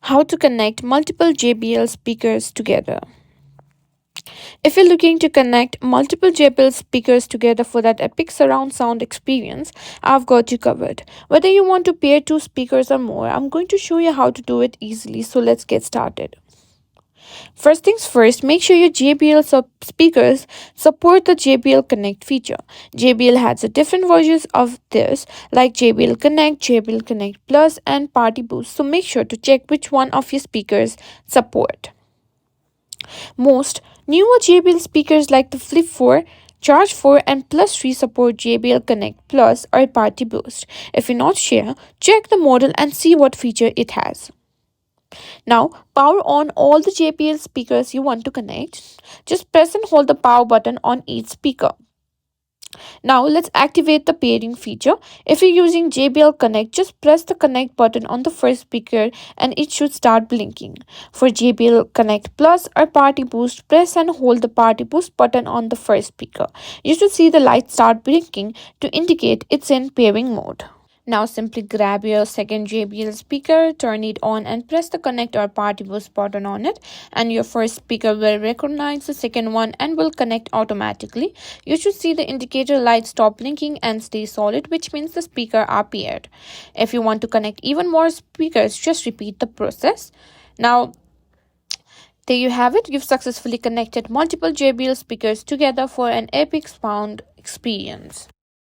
How to connect multiple JBL speakers together. If you're looking to connect multiple JBL speakers together for that epic surround sound experience, I've got you covered. Whether you want to pair two speakers or more, I'm going to show you how to do it easily, so let's get started. First things first, make sure your JBL speakers support the JBL Connect feature. JBL has a different versions of this like JBL Connect, JBL Connect Plus and Party Boost. So make sure to check which one of your speakers support. Most newer JBL speakers like the Flip 4, Charge 4 and Plus 3 support JBL Connect Plus or Party Boost. If you're not sure, check the model and see what feature it has. Now, power on all the JBL speakers you want to connect. Just press and hold the power button on each speaker. Now, let's activate the pairing feature. If you're using JBL Connect, just press the connect button on the first speaker and it should start blinking. For JBL Connect Plus or Party Boost, press and hold the Party Boost button on the first speaker. You should see the light start blinking to indicate it's in pairing mode. Now simply grab your second JBL speaker, turn it on and press the connect or party boost button on it, and your first speaker will recognize the second one and will connect automatically. You should see the indicator light stop blinking and stay solid, which means the speaker are paired. If you want to connect even more speakers, just repeat the process. Now there you have it. You've successfully connected multiple JBL speakers together for an epic sound experience.